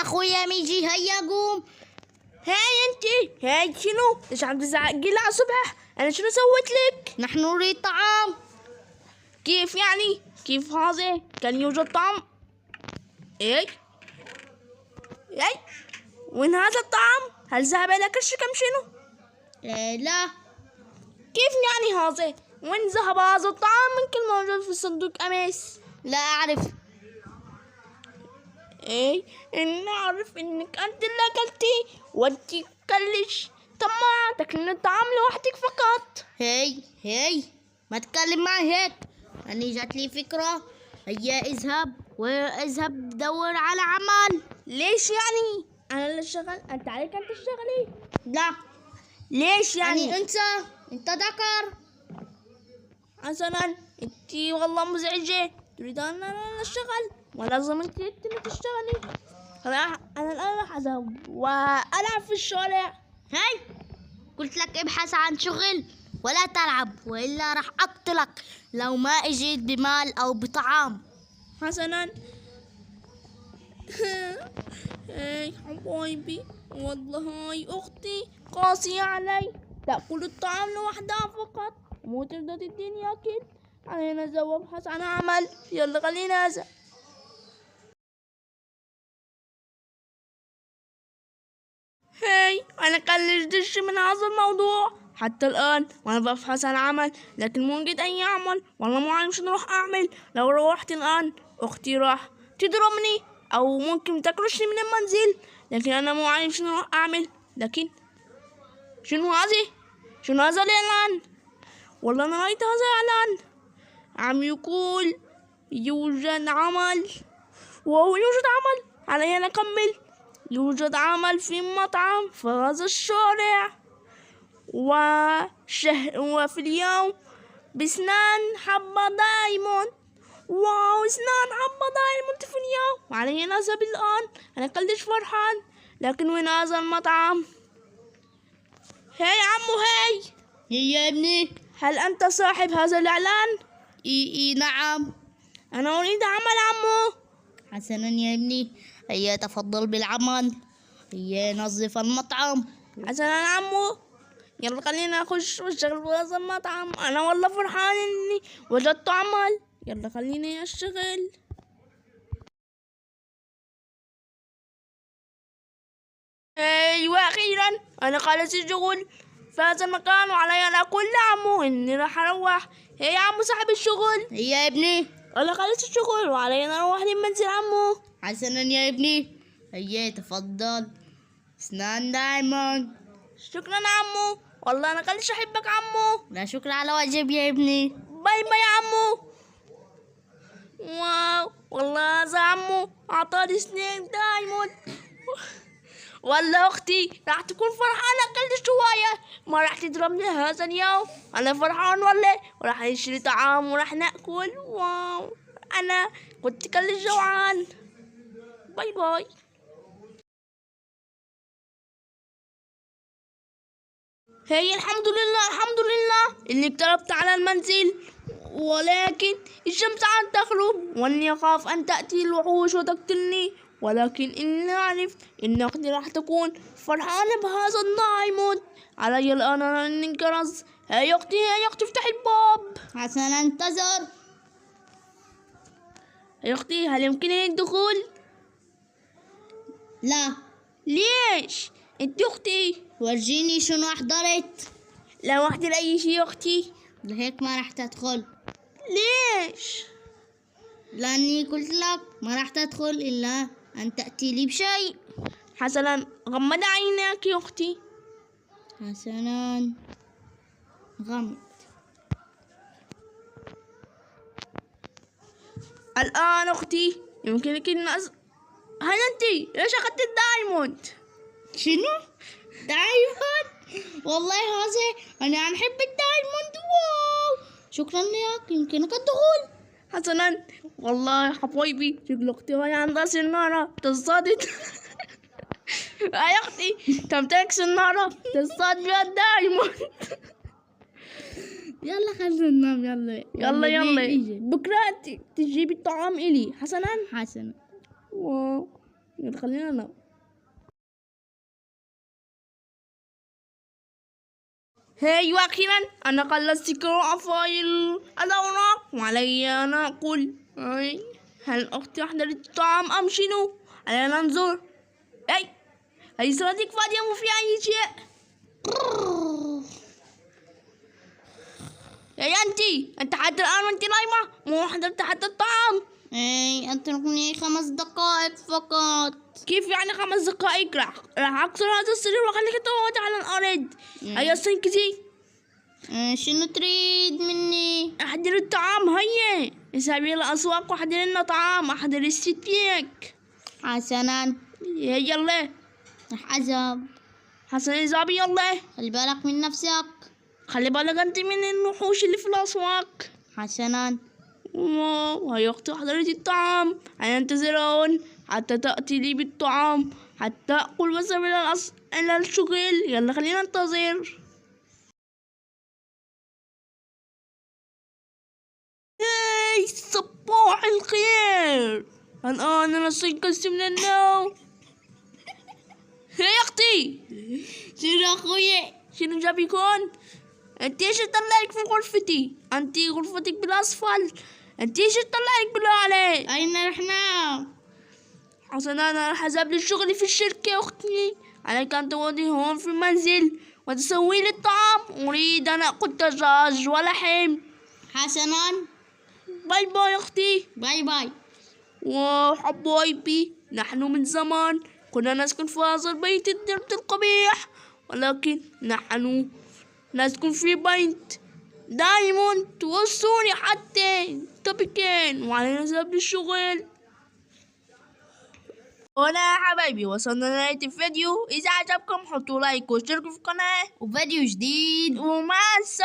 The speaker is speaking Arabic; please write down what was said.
يا اخويا ميجي، هيا قوم. هاي انتي، هاي شنو؟ ليش عم تزعقي لي على الصبح؟ انا شنو سويت لك؟ نحن نريد طعام. كيف يعني؟ كيف هذا؟ كان يوجد طعام؟ ايه؟ ايه؟ وين هذا الطعام؟ هل ذهب الى كل شيء شنو؟ لا. كيف يعني هذا؟ وين ذهب هذا الطعام من كل موجود في صندوق أمس؟ لا أعرف. ايه؟ إني أعرف إنك أنت اللي أكلتي وأنتي كلش طماعة تاكلين الطعام لوحدك فقط. هي ما تتكلم معي هيك. أني جات لي فكرة. هيا اذهب دور على عمل. ليش يعني؟ أنا اللي أشتغل؟ أنت عليك أن تشتغلي؟ لا. ليش يعني؟ أنت ذكر. حسنا، أنتي والله مزعجة. تريد أن أنا أشتغل ولازم أنتي اللي تشتغلي. أنا الآن راح أذهب وألعب في الشارع. هاي قلت لك ابحث عن شغل ولا تلعب، وإلا راح أقتلك لو ما اجيت بمال أو بطعام. حسنا. هاي حبايبي، والله هاي أختي قاسية علي، تأكل الطعام لوحدها فقط ومو ترضى تديني أكل. علينا نذهب وابحث عن عمل. يلا خلينا نذهب. هاي أنا كلش دش من هذا الموضوع حتى الآن وأنا ببحث عن عمل، لكن مو لقيت أي عمل. والله ما عارف شنو راح أعمل. لو روحت الآن أختي راح تضربني أو ممكن تكرشني من المنزل، لكن أنا مو عارف شنو راح أعمل. لكن شنو هذا الإعلان؟ والله أنا رأيت هذا الإعلان عم يقول يوجد عمل، وهو يوجد عمل. علي أن أكمل. يوجد عمل في مطعم في هذا الشارع، وفي اليوم بسنان حبة دايموند. واو، اسنان حبة دايموند في اليوم. وعلي أن أذهب الآن. أنا كلش فرحان. لكن وين هذا المطعم؟ هاي عمو، هاي هي يا ابني. هل أنت صاحب هذا الإعلان؟ إي نعم. أنا أريد عمل عمو. حسنا يا ابني، هيا تفضل بالعمل. هيا نظف المطعم. حسنا عمو، يلا خلينا نخش ونشتغل في هذا المطعم. أنا والله فرحان إني وجدت عمل. يلا خليني أشتغل. أيوة، أخيرا أنا خلصت الشغل في هذا المكان، وعلي أن أقول لعمو إني راح أروح. هي يا عمو صاحب الشغل. هيا يا ابني. أنا خلصت الشغل وعلي أن أروح لمنزل عمو. حسنا يا ابني، هيا تفضل اسنان دايموند. شكرا عمو، والله أنا كلش أحبك عمو. لا شكر على واجب يا ابني. باي باي عمو. واو، والله هذا عمو أعطاني سنين دايموند. والله أختي راح تكون فرحانة كلش شوية، ما راح تضربني هذا اليوم. أنا فرحان والله، وراح نشتري طعام وراح نأكل. واو، أنا كنت كلش جوعان. باي باي. هي الحمد لله إني اقتربت على المنزل، ولكن الشمس عم تغرب وإني أخاف أن تأتي الوحوش وتقتلني. ولكن إني أعرف إن أختي راح تكون فرحانة بهذا الدايموند. علي الآن أن انقرض. هاي أختي افتحي الباب. حسنا انتظر. هاي أختي، هل يمكنني الدخول؟ لا. ليش؟ أنت أختي. ورجيني شنو أحضرت. لا أحضر أي شيء أختي. لهيك ما راح تدخل. ليش؟ لأني قلت لك ما راح تدخل إلا أن تأتي لي بشيء. حسنا، غمض عينك يا أختي. حسنا غمض. الآن أختي يمكنك هل أنت ليش أخذت الدايموند؟ شنو؟ دايموند؟ والله هذا أنا عم حب الدايموند. واو، شكرا لك، يمكنك الدخول. حسنا، والله يا حبايبي شكل أختي وهي عندها سنارة تصطاد. يا أختي تمتلك سنارة تصطاد بها الدايموند. يلا خلينا ننام. يلا بكرة تجيبي الطعام إلي. حسنا. حسنا. واو، يلا خلينا ننام. هاي واخيرا انا خلصت قراءة فايل الاوراق وعلي ان اكل. هل اختي احضرت الطعام ام شنو؟ علينا ننظر. هل صلاتك فاضية مو في اي شيء؟ يا انت حتى الان وانت نايمة مو حضرت حتى الطعام. اتركني 5 دقائق فقط. كيف يعني 5 دقائق؟ راح اكسر هذا السرير واخليك تموت على الارض. هيا استنقذي. شنو تريد مني؟ احضر الطعام. هيا اذهبي الى الاسواق واحضري لنا طعام. احضري الستيك. حسنا. يلا حسب. حسنا اذهبي يلا. خلي بالك من نفسك. خلي بالك انت من الوحوش اللي في الاسواق. حسنا. هيا اختي احضري الطعام. انا انتظرون حتى تأتي لي بالطعام حتى اقول واسم الى الشغل. يلا خلينا ننتظر. صباح الخير. الآن أنا استيقظت من النوم. يا أختي. شنو أخوي؟ شنو جابكن؟ أنت إيش طلعك في غرفتي؟ أنت غرفتك بالأسفل. أنت إيش طلعك بالله عليك؟ أين رحنا؟ حسنا أنا راح أذهب للشغل في الشركة يا أختي. عليك أن تقعدي هون في المنزل وتسوي لي الطعام. أريد أن أكل دجاج ولحم. حسنا. باي باي أختي. باي باي. وحبايبي نحن من زمان كنا نسكن في هذا البيت القبيح، ولكن نحن نسكن في بيت دائما توصوني حتى تبكين وعلينا نذهب للشغل. هنا يا حبايبي وصلنا لنهاية الفيديو. إذا عجبكم حطوا لايك واشتركوا في القناة وفيديو جديد ومع السلامة.